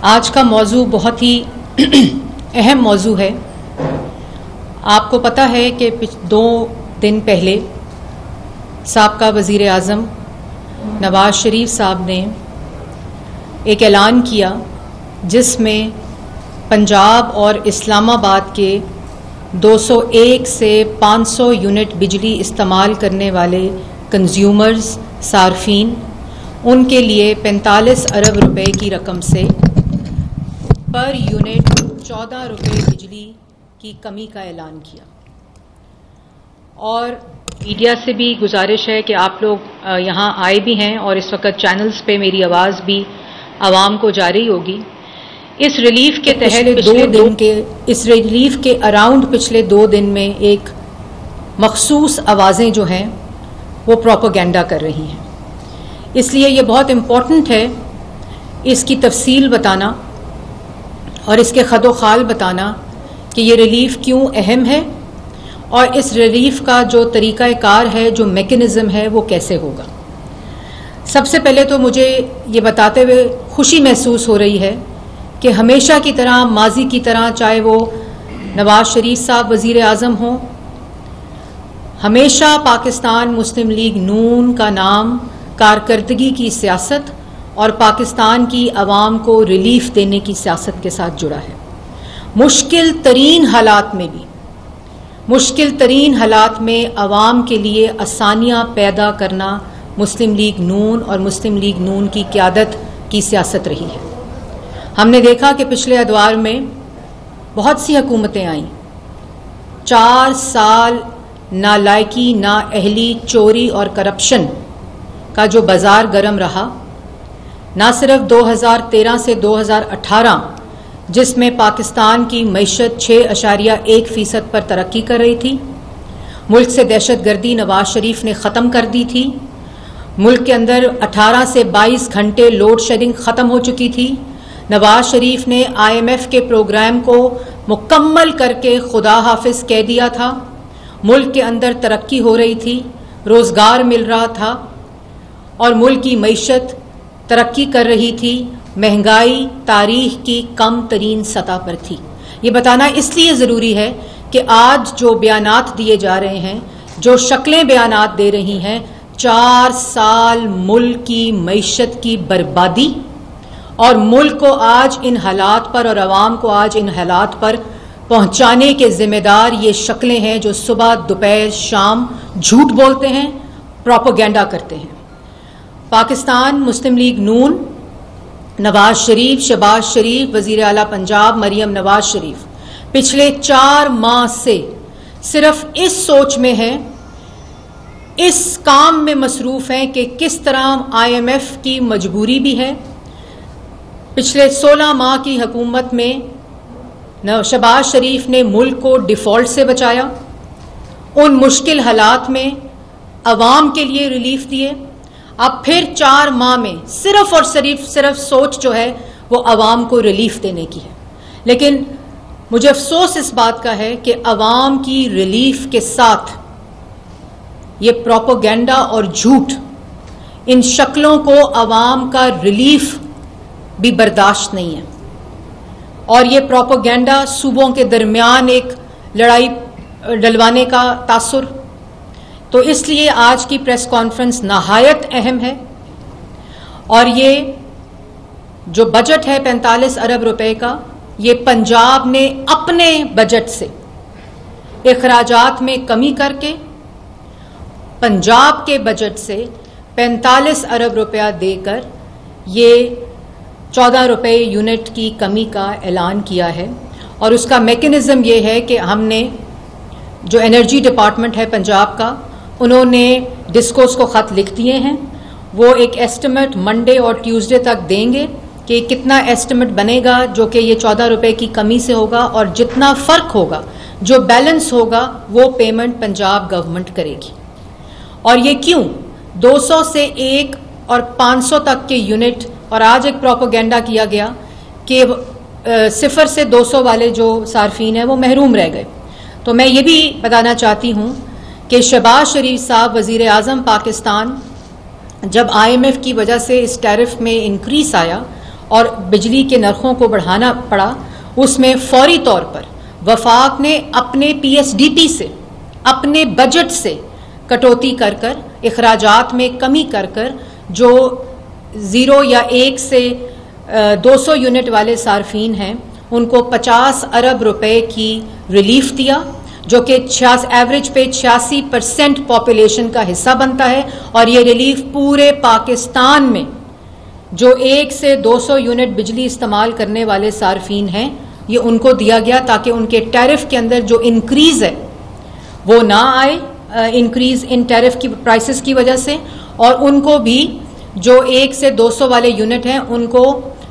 आज का मौजू बहुत ही अहम मौजू है। आपको पता है कि 2 दिन पहले साबका वज़ीर आज़म नवाज़ शरीफ साहब ने एक ऐलान किया जिसमें पंजाब और इस्लामाबाद के 201 से 500 यूनिट बिजली इस्तेमाल करने वाले कंज्यूमर्स सार्फिन उनके लिए 45 अरब रुपए की रकम से पर यूनिट 14 रुपए बिजली की कमी का ऐलान किया। और मीडिया से भी गुजारिश है कि आप लोग यहाँ आए भी हैं और इस वक्त चैनल्स पे मेरी आवाज़ भी आवाम को जा रही होगी। इस रिलीफ के तहत पिछले 2 दिन में एक मखसूस आवाज़ें जो हैं वो प्रोपेगेंडा कर रही हैं। इसलिए ये बहुत इम्पोर्टेंट है इसकी तफसील बताना और इसके खदोखाल बताना कि ये रिलीफ क्यों अहम है और इस रिलीफ का जो तरीक़ाकार है, जो मेकनिज़म है, वो कैसे होगा। सबसे पहले तो मुझे ये बताते हुए खुशी महसूस हो रही है कि हमेशा की तरह, माजी की तरह, चाहे वो नवाज़ शरीफ साहब वज़ीर आज़म हों, हमेशा पाकिस्तान मुस्लिम लीग नून का नाम कारकर्दगी की सियासत और पाकिस्तान की आवाम को रिलीफ देने की सियासत के साथ जुड़ा है। मुश्किल तरीन हालात में आवाम के लिए आसानियाँ पैदा करना मुस्लिम लीग नून और मुस्लिम लीग नून की क़यादत की सियासत रही है। हमने देखा कि पिछले अदवार में बहुत सी हुकूमतें आईं, 4 साल नालायकी, नाअहली, चोरी और करप्शन का जो बाज़ार गर्म रहा। ना सिर्फ 2013 से 2018 जिसमें पाकिस्तान की मईशत 6.1% पर तरक्की कर रही थी, मुल्क से दहशतगर्दी नवाज शरीफ ने ख़त्म कर दी थी, मुल्क के अंदर 18 से 22 घंटे लोड शेडिंग ख़त्म हो चुकी थी, नवाज शरीफ ने IMF के प्रोग्राम को मुकम्मल करके खुदा हाफिज कह दिया था, मुल्क के अंदर तरक्की हो रही थी, रोज़गार मिल रहा था और मुल्क की मईशत तरक्की कर रही थी, महंगाई तारीख की कम तरीन सतह पर थी। ये बताना इसलिए ज़रूरी है कि आज जो बयानात दिए जा रहे हैं, जो शक्लें बयानात दे रही हैं, 4 साल मुल्क की मईशत की बर्बादी और मुल्क को आज इन हालात पर और आवाम को आज इन हालात पर पहुंचाने के ज़िम्मेदार ये शक्लें हैं जो सुबह दोपहर शाम झूठ बोलते हैं, प्रोपेगेंडा करते हैं। पाकिस्तान मुस्लिम लीग नून, नवाज शरीफ, शहबाज शरीफ, वज़ीर आला पंजाब मरियम नवाज शरीफ पिछले 4 माह से सिर्फ इस सोच में है, इस काम में मसरूफ़ हैं कि किस तरह IMF की मजबूरी भी है। पिछले 16 माह की हुकूमत में शहबाज शरीफ ने मुल्क को डिफ़ॉल्ट से बचाया, उन मुश्किल हालात में अवाम के लिए रिलीफ दिए। अब फिर 4 माह में सिर्फ और सिर्फ सोच जो है वो अवाम को रिलीफ देने की है। लेकिन मुझे अफसोस इस बात का है कि अवाम की रिलीफ के साथ ये प्रोपेगेंडा और झूठ, इन शक्लों को अवाम का रिलीफ भी बर्दाश्त नहीं है और ये प्रोपेगेंडा सूबों के दरमियान एक लड़ाई डलवाने का तासुर। तो इसलिए आज की प्रेस कॉन्फ्रेंस नहायत अहम है और ये जो बजट है 45 अरब रुपए का, ये पंजाब ने अपने बजट से अखराजात में कमी करके पंजाब के बजट से 45 अरब रुपया देकर ये 14 रुपये यूनिट की कमी का ऐलान किया है। और उसका मेकनिज़म ये है कि हमने जो एनर्जी डिपार्टमेंट है पंजाब का, उन्होंने डिस्कोस को ख़त लिख दिए हैं। वो एक एस्टिमेट मंडे और ट्यूसडे तक देंगे कि कितना एस्टिमेट बनेगा जो कि ये 14 रुपये की कमी से होगा और जितना फ़र्क होगा, जो बैलेंस होगा, वो पेमेंट पंजाब गवर्नमेंट करेगी। और ये क्यों 200 से 1 और 500 तक के यूनिट, और आज एक प्रोपेगेंडा किया गया कि 0 से 200 वाले जो सार्फिन हैं वो महरूम रह गए। तो मैं ये भी बताना चाहती हूँ कि शहबाज शरीफ साहब वज़ीर आज़म पाकिस्तान, जब IMF की वजह से इस टैरिफ में इंक्रीज़ आया और बिजली के नरखों को बढ़ाना पड़ा, उसमें फौरी तौर पर वफाक ने अपने PSDP से, अपने बजट से कटौती कर कर, अखराजात में कमी कर कर, जो 0 या 1 से 200 यूनिट वाले सार्फिन हैं उनको 50 अरब रुपए की रिलीफ दिया, जो कि एवरेज पे 86% पॉपुलेशन का हिस्सा बनता है। और ये रिलीफ पूरे पाकिस्तान में जो 1 से 200 यूनिट बिजली इस्तेमाल करने वाले सार्फिन हैं, ये उनको दिया गया ताकि उनके टैरिफ के अंदर जो इंक्रीज़ है वो ना आए, इंक्रीज़ इन टैरिफ की प्राइसेस की वजह से। और उनको भी जो 1 से 200 वाले यूनिट हैं उनको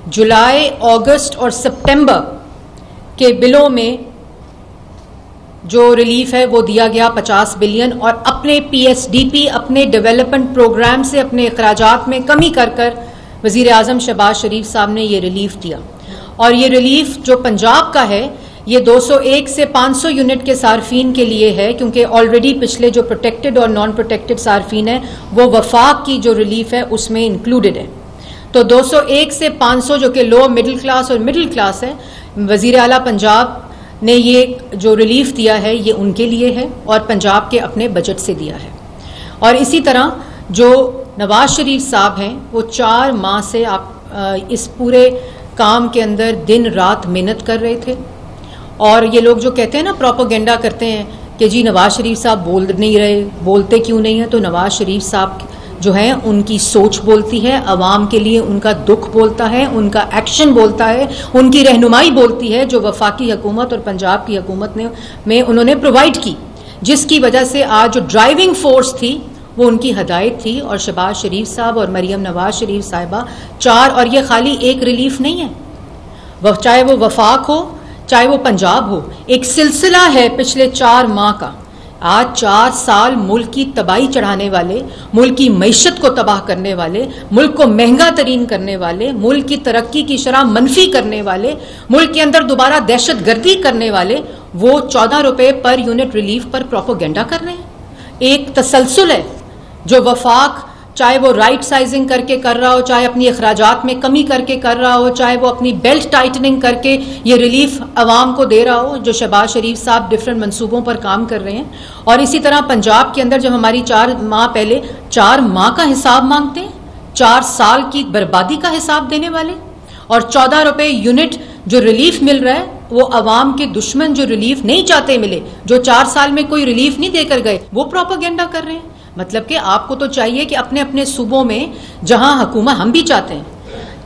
जुलाई, अगस्त और सितंबर के बिलों में जो रिलीफ है वो दिया गया 50 बिलियन। और अपने PSDP, अपने डेवलपमेंट प्रोग्राम से अपने अखराजात में कमी कर कर वज़ीर आज़म शहबाज शरीफ साहब ने ये रिलीफ दिया। और ये रिलीफ जो पंजाब का है ये 201 से 500 यूनिट के सार्फिन के लिए है, क्योंकि ऑलरेडी पिछले जो प्रोटेक्टेड और नॉन प्रोटेक्टेड सार्फिन है वो वफाक की जो रिलीफ है उसमें इंक्लूडेड है। तो 201 से 500 जो कि लो मिडिल क्लास और मिडिल क्लास है, वज़ीर आला पंजाब ने ये जो रिलीफ दिया है ये उनके लिए है और पंजाब के अपने बजट से दिया है। और इसी तरह जो नवाज शरीफ साहब हैं वो 4 माह से इस पूरे काम के अंदर दिन रात मेहनत कर रहे थे। और ये लोग जो कहते हैं ना, प्रोपोगेंडा करते हैं कि जी नवाज शरीफ साहब बोल नहीं रहे, बोलते क्यों नहीं हैं, तो नवाज शरीफ साहब जो हैं उनकी सोच बोलती है, अवाम के लिए उनका दुख बोलता है, उनका एक्शन बोलता है, उनकी रहनुमाई बोलती है, जो वफाकी हुकूमत और पंजाब की हुकूमत में उन्होंने प्रोवाइड की, जिसकी वजह से आज जो ड्राइविंग फोर्स थी वो उनकी हदायत थी। और शहबाज शरीफ साहब और मरियम नवाज शरीफ साहिबा 4, और ये खाली एक रिलीफ नहीं है, चाहे वो वफाक हो चाहे वो पंजाब हो, एक सिलसिला है पिछले 4 माह का। आज 4 साल मुल्क की तबाही चढ़ाने वाले, मुल्क की मईशत को तबाह करने वाले, मुल्क को महंगा तरीन करने वाले, मुल्क की तरक्की की शरह मनफी करने वाले, मुल्क के अंदर दोबारा दहशत गर्दी करने वाले, वो 14 रुपए पर यूनिट रिलीफ पर प्रोपोगेंडा कर रहे हैं। एक तसलसल है जो वफाक चाहे वो राइट साइजिंग करके कर रहा हो, चाहे अपनी अखराजात में कमी करके कर रहा हो, चाहे वो अपनी बेल्ट टाइटनिंग करके ये रिलीफ अवाम को दे रहा हो, जो शहबाज शरीफ साहब डिफरेंट मंसूबों पर काम कर रहे हैं। और इसी तरह पंजाब के अंदर जब हमारी 4 माह पहले 4 माह का हिसाब मांगते हैं, 4 साल की बर्बादी का हिसाब देने वाले, और 14 रुपए यूनिट जो रिलीफ मिल रहा है वो अवाम के दुश्मन जो रिलीफ नहीं चाहते मिले, जो 4 साल में कोई रिलीफ नहीं देकर गए, वो प्रोपोगेंडा कर रहे हैं। मतलब कि आपको तो चाहिए कि अपने अपने सूबों में जहां हुकूमत, हम भी चाहते हैं,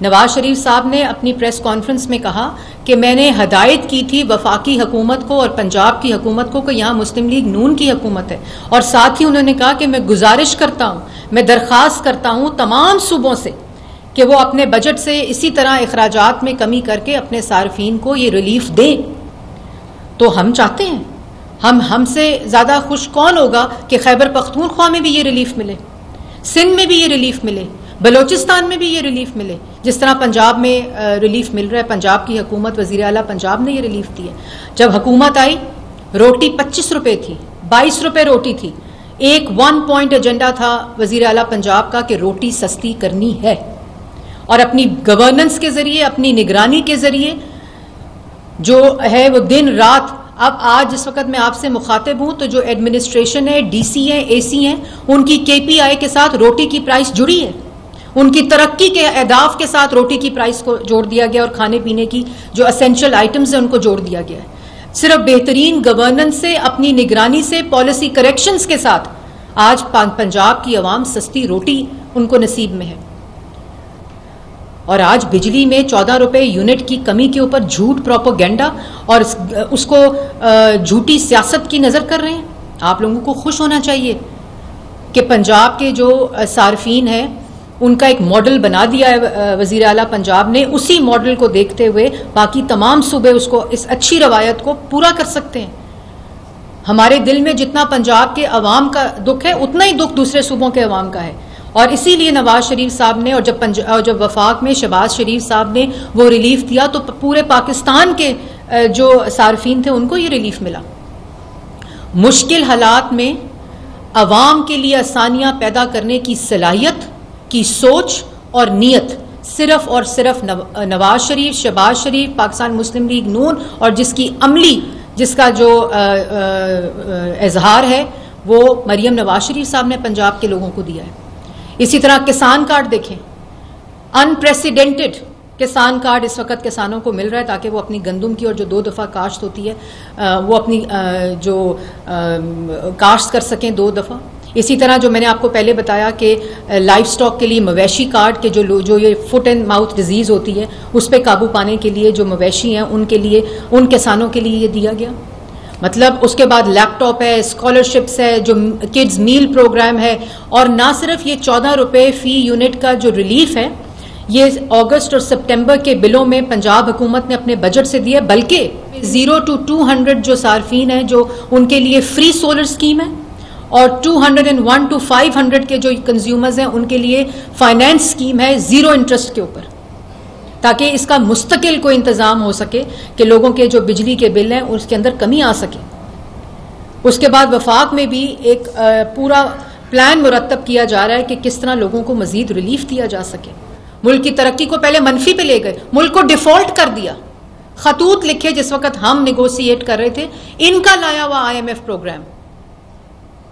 नवाज शरीफ साहब ने अपनी प्रेस कॉन्फ्रेंस में कहा कि मैंने हदायत की थी वफाकी हुकूमत को और पंजाब की हुकूमत को कि यहाँ मुस्लिम लीग नून की हुकूमत है। और साथ ही उन्होंने कहा कि मैं गुजारिश करता हूँ, मैं दरख्वास्त करता हूँ तमाम सूबों से कि वो अपने बजट से इसी तरह अखराजात में कमी करके अपने सार्फिन को ये रिलीफ दें। तो हम चाहते हैं, हमसे ज़्यादा खुश कौन होगा कि खैबर पख्तूनख्वा में भी ये रिलीफ मिले, सिंध में भी ये रिलीफ मिले, बलोचिस्तान में भी ये रिलीफ मिले, जिस तरह पंजाब में रिलीफ मिल रहा है। पंजाब की हुकूमत, वज़ीर आला पंजाब ने ये रिलीफ दी है। जब हुकूमत आई रोटी 25 रुपये थी, 22 रुपये रोटी थी। एक 1 पॉइंट एजेंडा था वज़ीर आला पंजाब का कि रोटी सस्ती करनी है, और अपनी गवर्नेंस के ज़रिए, अपनी निगरानी के ज़रिए जो है वो दिन रात। अब आज जिस वक्त मैं आपसे मुखातिब हूं तो जो एडमिनिस्ट्रेशन है, DC है, AC हैं, उनकी KPI के साथ रोटी की प्राइस जुड़ी है, उनकी तरक्की के अहदाफ के साथ रोटी की प्राइस को जोड़ दिया गया, और खाने पीने की जो एसेंशियल आइटम्स हैं उनको जोड़ दिया गया है। सिर्फ बेहतरीन गवर्नेंस से, अपनी निगरानी से, पॉलिसी करेक्शंस के साथ आज पंजाब की आवाम सस्ती रोटी उनको नसीब में है। और आज बिजली में 14 रुपए यूनिट की कमी के ऊपर झूठ प्रोपोगेंडा और उसको झूठी सियासत की नज़र कर रहे हैं। आप लोगों को खुश होना चाहिए कि पंजाब के जो सार्फिन हैं उनका एक मॉडल बना दिया है वज़ीर आला पंजाब ने। उसी मॉडल को देखते हुए बाकी तमाम सूबे उसको, इस अच्छी रवायत को पूरा कर सकते हैं। हमारे दिल में जितना पंजाब के अवाम का दुख है उतना ही दुख दूसरे सूबों के अवाम का है, और इसीलिए नवाज शरीफ साहब ने, और जब वफाक में शहबाज शरीफ साहब ने वो रिलीफ दिया तो पूरे पाकिस्तान के जो सार्फिन थे उनको ये रिलीफ मिला। मुश्किल हालात में अवाम के लिए आसानियां पैदा करने की सलाहियत, की सोच और नीयत सिर्फ और सिर्फ नवाज शरीफ, शहबाज शरीफ, पाकिस्तान मुस्लिम लीग नून और जिसकी अमली, जिसका जो इजहार है वो मरियम नवाज शरीफ साहब ने पंजाब के लोगों को दिया है। इसी तरह किसान कार्ड देखें, अनप्रेसिडेंटेड किसान कार्ड इस वक्त किसानों को मिल रहा है ताकि वो अपनी गंदम की और जो 2 दफ़ा काश्त होती है वो अपनी जो काश्त कर सकें 2 दफ़ा। इसी तरह जो मैंने आपको पहले बताया कि लाइफ स्टॉक के लिए मवेशी कार्ड के जो ये फुट एंड माउथ डिजीज़ होती है उस पर काबू पाने के लिए जो मवेशी हैं उनके लिए, उन किसानों के लिए ये दिया गया। मतलब उसके बाद लैपटॉप है, स्कॉलरशिप्स है, जो किड्स मील प्रोग्राम है, और ना सिर्फ ये 14 रुपये फ़ी यूनिट का जो रिलीफ है ये अगस्त और सितंबर के बिलों में पंजाब हुकूमत ने अपने बजट से दिया, बल्कि 0 to 200 जो सार्फिन हैं जो उनके लिए फ्री सोलर स्कीम है, और 201 to 500 के जो कंज्यूमर्स हैं उनके लिए फाइनेंस स्कीम है 0 इंटरेस्ट के ऊपर, ताकि इसका मुस्तकिल कोई इंतज़ाम हो सके कि लोगों के जो बिजली के बिल हैं उसके अंदर कमी आ सके। उसके बाद वफाक में भी एक पूरा प्लान मुरतब किया जा रहा है कि किस तरह लोगों को मजीद रिलीफ दिया जा सके। मुल्क की तरक्की को पहले मनफी पे ले गए, मुल्क को डिफॉल्ट कर दिया। खतूत लिखे जिस वक्त हम नेगोशिएट कर रहे थे, इनका लाया हुआ IMF प्रोग्राम,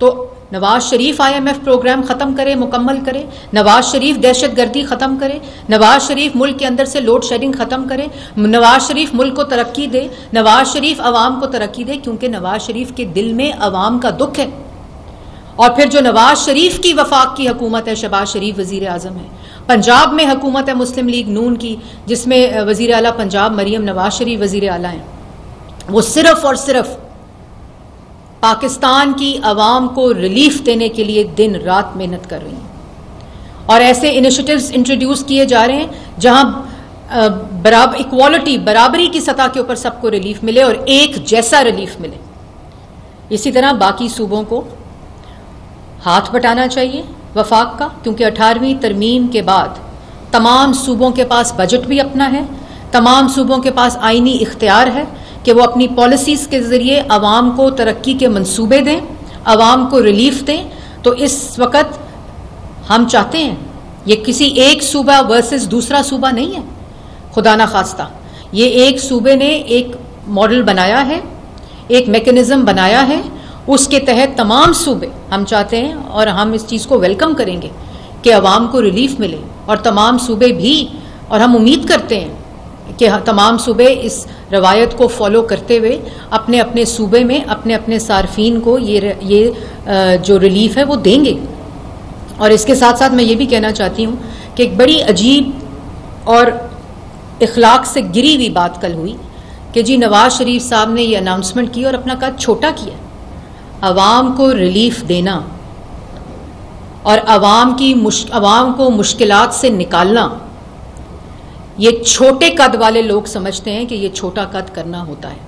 तो नवाज शरीफ IMF प्रोग्राम ख़त्म करे, मुकम्मल करे, नवाज शरीफ दहशतगर्दी ख़त्म करे, नवाज शरीफ मुल्क के अंदर से लोड शेडिंग ख़त्म करे, नवाज शरीफ मुल्क को तरक्की दे, नवाज शरीफ अवाम को तरक्की दे, क्योंकि नवाज शरीफ के दिल में अवाम का दुख है। और फिर जो नवाज शरीफ की वफाक की हुकूमत है, शहबाज शरीफ वज़ीर आज़म है, पंजाब में हुकूमत है मुस्लिम लीग नून की जिसमें वज़ीर आला पंजाब मरियम नवाज शरीफ वज़ीर आला हैं, वो सिर्फ और सिर्फ पाकिस्तान की अवाम को रिलीफ देने के लिए दिन रात मेहनत कर रही हैं। और ऐसे इनिशिएटिव्स इंट्रोड्यूस किए जा रहे हैं जहां इक्वालिटी, बराबरी की सतह के ऊपर सबको रिलीफ मिले और एक जैसा रिलीफ मिले। इसी तरह बाकी सूबों को हाथ बटाना चाहिए वफाक का, क्योंकि 18वीं तरमीम के बाद तमाम सूबों के पास बजट भी अपना है, तमाम सूबों के पास आईनी इख्तियार है कि वो अपनी पॉलिसीज़ के ज़रिए आवाम को तरक्की के मंसूबे दें, आवाम को रिलीफ दें। तो इस वक्त हम चाहते हैं, ये किसी एक सूबा वर्सेस दूसरा सूबा नहीं है, खुदा ना खास्ता, ये एक सूबे ने एक मॉडल बनाया है, एक मैकेनिज़्म बनाया है, उसके तहत तमाम सूबे हम चाहते हैं और हम इस चीज़ को वेलकम करेंगे कि आवाम को रिलीफ मिले, और तमाम सूबे भी, और हम उम्मीद करते हैं कि तमाम सूबे इस रवायत को फॉलो करते हुए अपने अपने सूबे में अपने अपने सार्फिन को ये जो रिलीफ है वो देंगे। और इसके साथ साथ मैं ये भी कहना चाहती हूँ कि एक बड़ी अजीब और इखलाक से गिरी हुई बात कल हुई कि जी नवाज शरीफ साहब ने ये अनाउंसमेंट की और अपना कद छोटा किया। अवाम को रिलीफ देना और अवाम को मुश्किलात से निकालना, ये छोटे कद वाले लोग समझते हैं कि ये छोटा कद करना होता है।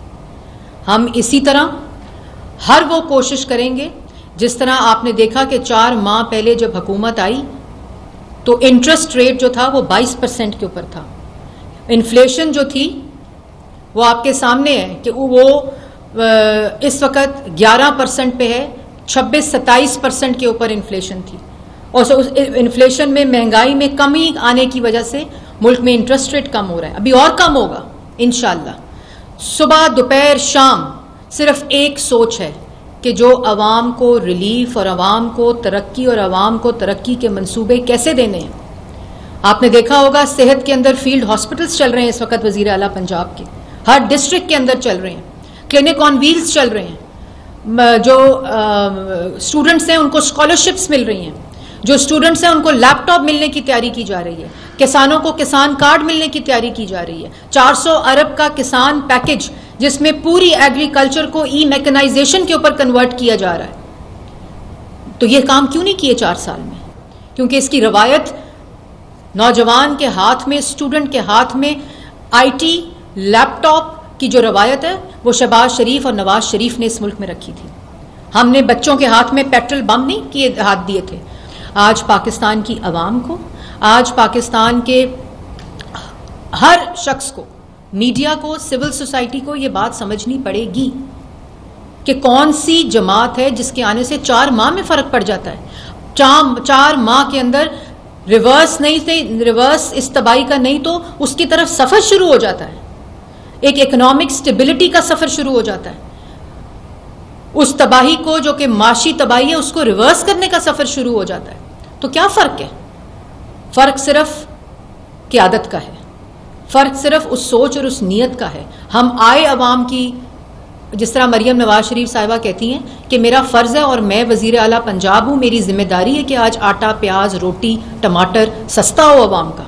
हम इसी तरह हर वो कोशिश करेंगे, जिस तरह आपने देखा कि 4 माह पहले जब हुकूमत आई तो इंटरेस्ट रेट जो था वो 22% के ऊपर था। इन्फ्लेशन जो थी वो आपके सामने है कि वो इस वक्त 11% पे है, 26-27% के ऊपर इन्फ्लेशन थी। और उस इन्फ्लेशन में, महंगाई में कमी आने की वजह से मुल्क में इंटरेस्ट रेट कम हो रहा है, अभी और कम होगा इंशाअल्लाह। सुबह दोपहर शाम सिर्फ एक सोच है कि जो अवाम को रिलीफ और अवाम को तरक्की और अवाम को तरक्की के मंसूबे कैसे देने हैं। आपने देखा होगा सेहत के अंदर फील्ड हॉस्पिटल्स चल रहे हैं इस वक्त वज़ीर आला पंजाब के, हर डिस्ट्रिक्ट के अंदर चल रहे हैं, क्लिनिक ऑन व्हील्स चल रहे हैं, जो स्टूडेंट्स हैं उनको स्कॉलरशिप्स मिल रही हैं, जो स्टूडेंट्स हैं उनको लैपटॉप मिलने की तैयारी की जा रही है, किसानों को किसान कार्ड मिलने की तैयारी की जा रही है, 400 अरब का किसान पैकेज जिसमें पूरी एग्रीकल्चर को ई मैकेनाइजेशन के ऊपर कन्वर्ट किया जा रहा है। तो ये काम क्यों नहीं किए 4 साल में? क्योंकि इसकी रवायत नौजवान के हाथ में, स्टूडेंट के हाथ में IT लैपटॉप की जो रवायत है वो शहबाज शरीफ और नवाज शरीफ ने इस मुल्क में रखी थी। हमने बच्चों के हाथ में पेट्रोल बम नहीं किए, हाथ दिए थे। आज पाकिस्तान की आवाम को, आज पाकिस्तान के हर शख्स को, मीडिया को, सिविल सोसाइटी को ये बात समझनी पड़ेगी कि कौन सी जमात है जिसके आने से 4 माह में फ़र्क पड़ जाता है। 4 माह के अंदर रिवर्स इस तबाही का नहीं तो उसकी तरफ सफर शुरू हो जाता है, एक इकोनॉमिक स्टेबिलिटी का सफर शुरू हो जाता है। उस तबाही को जो कि माशी तबाही है उसको रिवर्स करने का सफर शुरू हो जाता है। तो क्या फर्क है? फर्क सिर्फ क़यादत का है, फर्क सिर्फ उस सोच और उस नीयत का है। हम आए अवाम की, जिस तरह मरियम नवाज शरीफ साहिबा कहती हैं कि मेरा फ़र्ज़ है और मैं वज़ीर आला पंजाब हूँ, मेरी जिम्मेदारी है कि आज आटा, प्याज, रोटी, टमाटर सस्ता हो अवाम का।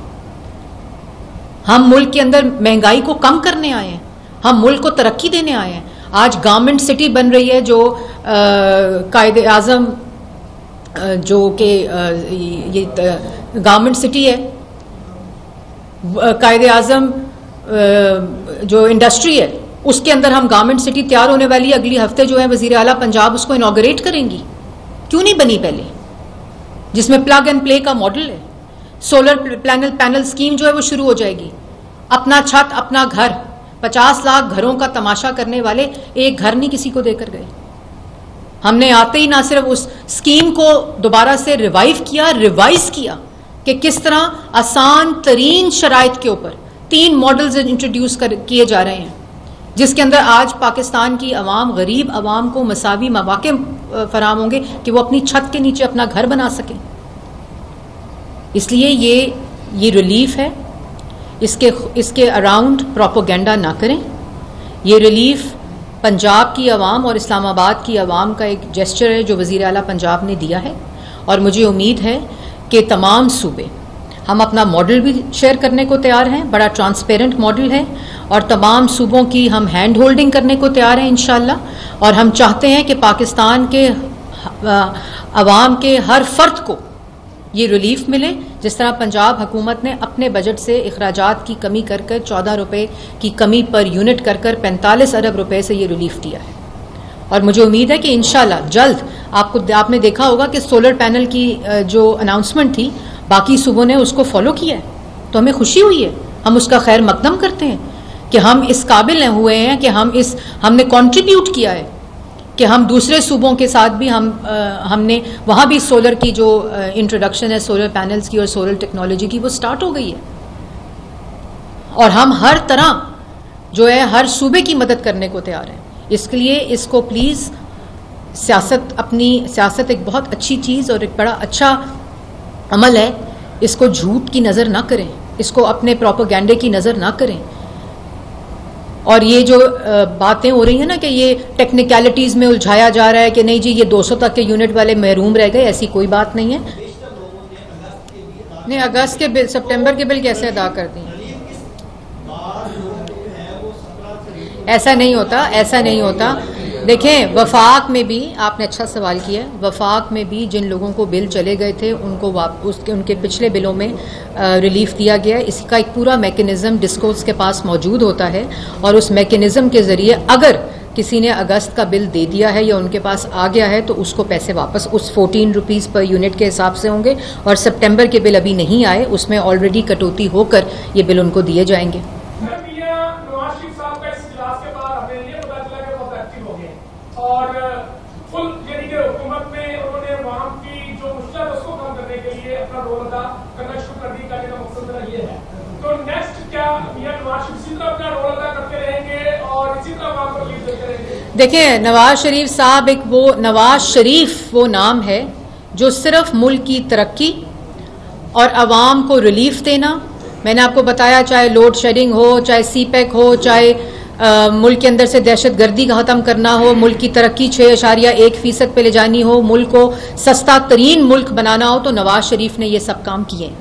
हम मुल्क के अंदर महंगाई को कम करने आए हैं, हम मुल्क को तरक्की देने आए हैं। आज गवर्नमेंट सिटी बन रही है जो कायदे आज़म जो कि ये गवर्नमेंट सिटी है, कायदे आज़म जो इंडस्ट्री है उसके अंदर हम गवर्नमेंट सिटी तैयार होने वाली है। अगली हफ्ते जो है वज़ीर आला पंजाब उसको इनॉग्रेट करेंगी। क्यों नहीं बनी पहले? जिसमें प्लग एंड प्ले का मॉडल है। सोलर पैनल स्कीम जो है वो शुरू हो जाएगी। अपना छत अपना घर, 50 लाख घरों का तमाशा करने वाले एक घर नहीं किसी को देकर गए। हमने आते ही ना सिर्फ उस स्कीम को दोबारा से रिवाइज किया कि किस तरह आसान तरीन शराइत के ऊपर 3 मॉडल्स इंट्रोड्यूस किए जा रहे हैं, जिसके अंदर आज पाकिस्तान की अवाम, गरीब अवाम को मसावी मौके फराम होंगे कि वो अपनी छत के नीचे अपना घर बना सकें। इसलिए ये रिलीफ है, इसके अराउंड प्रोपोगेंडा ना करें। ये रिलीफ पंजाब की अवाम और इस्लामाबाद की अवाम का एक जेस्चर है जो वज़ीर आला पंजाब ने दिया है, और मुझे उम्मीद है कि तमाम सूबे, हम अपना मॉडल भी शेयर करने को तैयार हैं, बड़ा ट्रांसपेरेंट मॉडल है, और तमाम सूबों की हम हैंड होल्डिंग करने को तैयार हैं इंशाअल्लाह। और हम चाहते हैं कि पाकिस्तान के अवाम के हर फर्द को ये रिलीफ मिले, जिस तरह पंजाब हुकूमत ने अपने बजट से अखराजात की कमी कर 14 रुपये की कमी पर यूनिट कर 45 अरब रुपए से ये रिलीफ दिया है। और मुझे उम्मीद है कि इंशाअल्लाह जल्द आपने देखा होगा कि सोलर पैनल की जो अनाउंसमेंट थी बाकी सूबों ने उसको फॉलो किया है, तो हमें खुशी हुई है, हम उसका खैर मकदम करते हैं कि हम इस काबिल हुए हैं कि हमने कंट्रीब्यूट किया है कि हम दूसरे सूबों के साथ भी हमने वहाँ भी सोलर की जो इंट्रोडक्शन है सोलर पैनल्स की और सोलर टेक्नोलॉजी की वो स्टार्ट हो गई है। और हम हर तरह जो है हर सूबे की मदद करने को तैयार हैं। इसके लिए इसको प्लीज़ सियासत एक बहुत अच्छी चीज़ और एक बड़ा अच्छा अमल है, इसको झूठ की नज़र ना करें, इसको अपने प्रोपेगेंडे की नज़र ना करें। और ये जो बातें हो रही हैं ना कि ये टेक्निकलिटीज़ में उलझाया जा रहा है कि नहीं जी ये 200 तक के यूनिट वाले महरूम रह गए, ऐसी कोई बात नहीं है। नहीं, अगस्त के बिल, सितंबर के बिल कैसे अदा कर दी? ऐसा नहीं होता, ऐसा नहीं होता। देखें, वफाक में भी आपने अच्छा सवाल किया, वफाक में भी जिन लोगों को बिल चले गए थे उनको उनके पिछले बिलों में रिलीफ दिया गया है। इसका एक पूरा मैकेनिज़्म डिस्कोर्स के पास मौजूद होता है, और उस मैकेनिज़्म के ज़रिए अगर किसी ने अगस्त का बिल दे दिया है या उनके पास आ गया है तो उसको पैसे वापस उस 14 रुपीज़ पर यूनिट के हिसाब से होंगे, और सितंबर के बिल अभी नहीं आए, उसमें ऑलरेडी कटौती होकर ये बिल उनको दिए जाएंगे। और फुल यानी कि हुकूमत में उन्होंने अवाम की जो मुश्किल उसको कम करने के लिए अपना रोल अदा करना शुरू कर दी, कहने का मकसद मेरा ये है। तो नेक्स्ट क्या मियां नवाज शरीफ इसी तरह अपना रोल अदा करते रहेंगे और इसी तरह अवाम को लीड देते रहेंगे? देखिए, नवाज शरीफ साहब नवाज शरीफ वो नाम है जो सिर्फ मुल्क की तरक्की और अवाम को रिलीफ देना, मैंने आपको बताया चाहे लोड शेडिंग हो, चाहे CPEC हो, चाहे मुल्क के अंदर से दहशत गर्दी का ख़त्म करना हो, मुल्क की तरक्की 6.1% पे ले जानी हो, मुल्क को सस्ता तरीन मुल्क बनाना हो, तो नवाज शरीफ ने ये सब काम किए।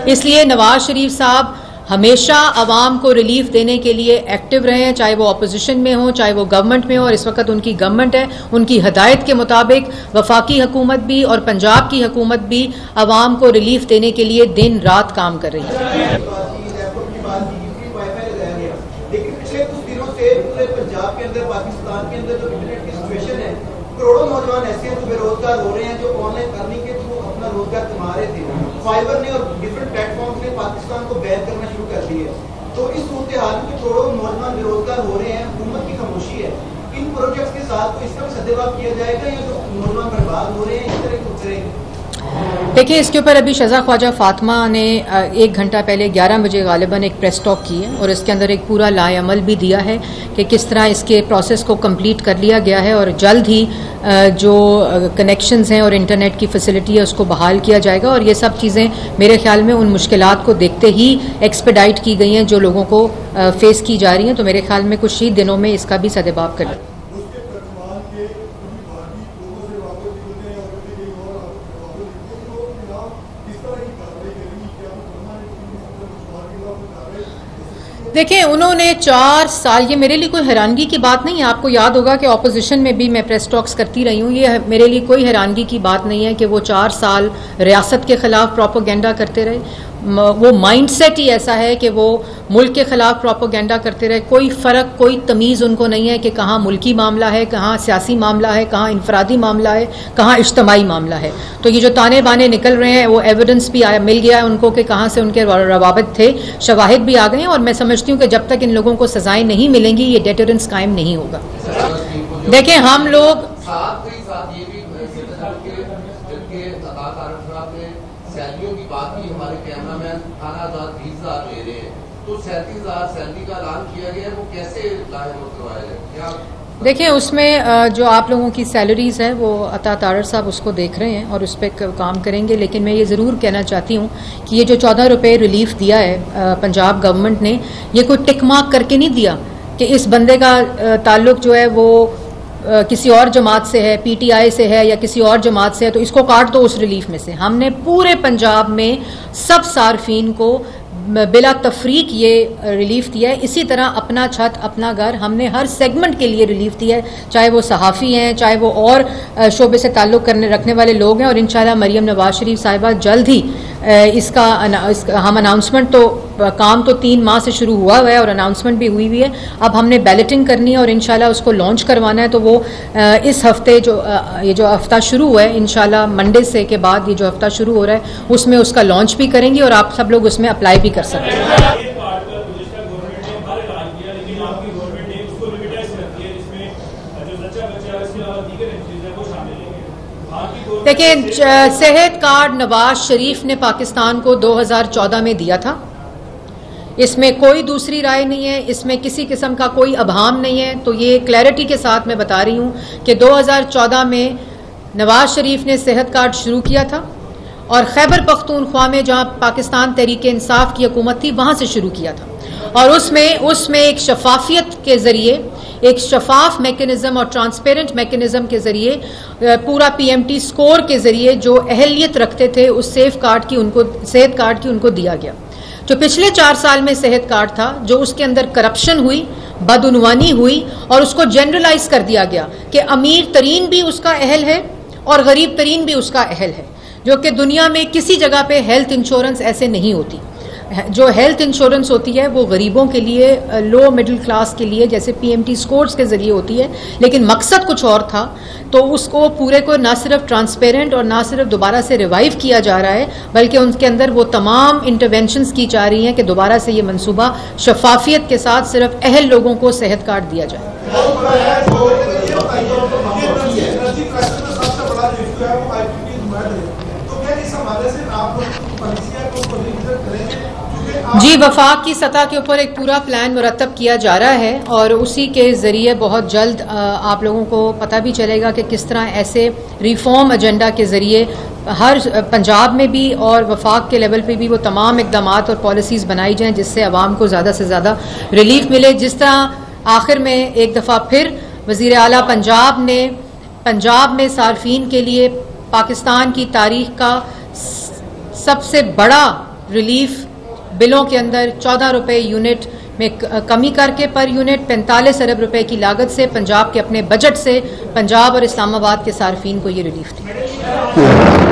इसलिए नवाज शरीफ साहब हमेशा आवाम को रिलीफ देने के लिए एक्टिव रहे हैं, चाहे वो अपोजिशन में हो, चाहे वो गवर्नमेंट में हो। और इस वक्त उनकी गवर्नमेंट है, उनकी हदायत के मुताबिक वफाकी हुकूमत भी और पंजाब की हुकूमत भी आवाम को रिलीफ देने के लिए दिन रात काम कर रही है। पंजाब के अंदर, पाकिस्तान के अंदर जो इंटरनेट की सिचुएशन है, करोड़ों नौजवान ऐसे हैं जो बेरोजगार हो रहे हैं, जो ऑनलाइन अर्निंग के थ्रू अपना रोजगार कमा रहे थे। फाइबर ने और डिफरेंट प्लेटफॉर्म्स ने पाकिस्तान को बैन करना शुरू कर दिया है। तो इस सूरत हाल में करोड़ों नौजवान बेरोजगार हो रहे हैं, हुकूमत की खामोशी है। इन प्रोजेक्ट्स के साथ तो इसका भी सद्देबाब किया जाएगा या जो नौजवान बर्बाद हो रहे हैं इस तरह की? देखिए, इसके ऊपर अभी शज़ा ख्वाजा फातिमा ने 1 घंटा पहले 11 बजे गालिबन एक प्रेस टॉक की है और इसके अंदर एक पूरा लाएअमल भी दिया है कि किस तरह इसके प्रोसेस को कंप्लीट कर लिया गया है और जल्द ही जो कनेक्शंस हैं और इंटरनेट की फैसिलिटी है उसको बहाल किया जाएगा। और ये सब चीज़ें मेरे ख्याल में उन मुश्किलात को देखते ही एक्सपेडाइट की गई हैं जो लोगों को फेस की जा रही हैं। तो मेरे ख्याल में कुछ ही दिनों में इसका भी सदेबाब कर देखिए, उन्होंने 4 साल, ये मेरे लिए कोई हैरानगी की बात नहीं है। आपको याद होगा कि ऑपोजिशन में भी मैं प्रेस टॉक्स करती रही हूँ। ये मेरे लिए कोई हैरानगी की बात नहीं है कि वो 4 साल रियासत के खिलाफ प्रोपोगेंडा करते रहे। वो माइंडसेट ही ऐसा है कि वो मुल्क के खिलाफ प्रोपोगेंडा करते रहे। कोई फ़र्क, कोई तमीज़ उनको नहीं है कि कहाँ मुल्की मामला है, कहाँ सियासी मामला है, कहाँ इनफरादी मामला है, कहाँ इज्तमाई मामला है। तो ये जो ताने बाने निकल रहे हैं वो एविडेंस भी मिल गया है उनको कि कहाँ से उनके रवाबित थे, शवाहिद भी आ गए हैं। और मैं समझती हूँ कि जब तक इन लोगों को सजाएं नहीं मिलेंगी ये डेटरेंस कायम नहीं होगा। देखिए, हम लोग सैलरियों की बात की, हमारे कैमरामैन 18,000 ले रहे हैं, तो 37,000 सैलरी का ऐलान किया गया है, वो कैसे लाएअमल करवाया जाए? क्या देखिए, उसमें जो आप लोगों की सैलरीज़ है वो अता तारड़ साहब उसको देख रहे हैं और उस पर काम करेंगे। लेकिन मैं ये ज़रूर कहना चाहती हूँ कि ये जो 14 रुपये रिलीफ दिया है पंजाब गवर्नमेंट ने, ये कोई टिक मार्क करके नहीं दिया कि इस बंदे का ताल्लुक जो है वो किसी और जमात से है, पीटीआई से है या किसी और जमात से है, तो इसको काट दो उस रिलीफ में से। हमने पूरे पंजाब में सब सार्फिन को बिला तफरीक ये रिलीफ दिया है। इसी तरह अपना छत अपना घर हमने हर सेगमेंट के लिए रिलीफ दिया है, चाहे वो सहाफ़ी हैं, चाहे वो और शोबे से ताल्लुक़ रखने वाले लोग हैं। और इंशाल्लाह मरियम नवाज शरीफ साहिबा जल्द ही इसका हम अनाउंसमेंट, तो काम तो 3 माह से शुरू हुआ है और अनाउंसमेंट भी हुई हुई है। अब हमने बैलेटिंग करनी है और इंशाल्लाह उसको लॉन्च करवाना है। तो वो इस हफ्ते ये जो हफ्ता शुरू हुआ है, इंशाल्लाह मंडे से के बाद ये जो हफ्ता शुरू हो रहा है उसमें उसका लॉन्च भी करेंगे और आप सब लोग उसमें अप्लाई भी कर सकते हैं। देखिए, सेहत कार्ड नवाज शरीफ ने पाकिस्तान को 2014 में दिया था। इसमें कोई दूसरी राय नहीं है, इसमें किसी किस्म का कोई अभाम नहीं है। तो ये क्लैरिटी के साथ मैं बता रही हूँ कि 2014 में नवाज शरीफ ने सेहत कार्ड शुरू किया था और खैबर पख्तूनख्वा में जहाँ पाकिस्तान तहरीक इंसाफ की हुकूमत थी वहाँ से शुरू किया था। और उसमें एक शफाफियत के ज़रिए, एक शफाफ मैकेनिज़्म और ट्रांसपेरेंट मैकेनिज़्म के ज़रिए, पूरा पीएमटी स्कोर के ज़रिए जो अहलियत रखते थे उस सेहत कार्ड की उनको दिया गया। जो पिछले 4 साल में सेहत कार्ड था, जो उसके अंदर करप्शन हुई, बदउनवानी हुई और उसको जनरलाइज कर दिया गया कि अमीर तरीन भी उसका अहल है और गरीब तरीन भी उसका अहल है, जो कि दुनिया में किसी जगह पे हेल्थ इंश्योरेंस ऐसे नहीं होती। जो हेल्थ इंश्योरेंस होती है वो गरीबों के लिए, लो मिडिल क्लास के लिए, जैसे पीएमटी स्कोर्स के ज़रिए होती है, लेकिन मकसद कुछ और था। तो उसको पूरे को ना सिर्फ ट्रांसपेरेंट और ना सिर्फ दोबारा से रिवाइव किया जा रहा है, बल्कि उनके अंदर वो तमाम इंटरवेंशंस की जा रही हैं कि दोबारा से ये मंसूबा शफाफियत के साथ सिर्फ अहल लोगों को सेहत कार्ड दिया जाए। जी, वफाक की सतह के ऊपर एक पूरा प्लान मुरतब किया जा रहा है और उसी के ज़रिए बहुत जल्द आप लोगों को पता भी चलेगा कि किस तरह ऐसे रिफॉर्म एजेंडा के ज़रिए हर पंजाब में भी और वफाक के लेवल पे भी वो तमाम इक़दामात और पॉलिसीज़ बनाई जाएँ जिससे आवाम को ज़्यादा से ज़्यादा रिलीफ मिले। जिस तरह आखिर में एक दफ़ा फिर वज़ीर आला पंजाब में सार्फिन के लिए पाकिस्तान की तारीख का सबसे बड़ा रिलीफ बिलों के अंदर 14 रुपये यूनिट में कमी करके पर यूनिट 45 अरब रुपए की लागत से पंजाब के अपने बजट से पंजाब और इस्लामाबाद के सार्फिन को ये रिलीफ दी।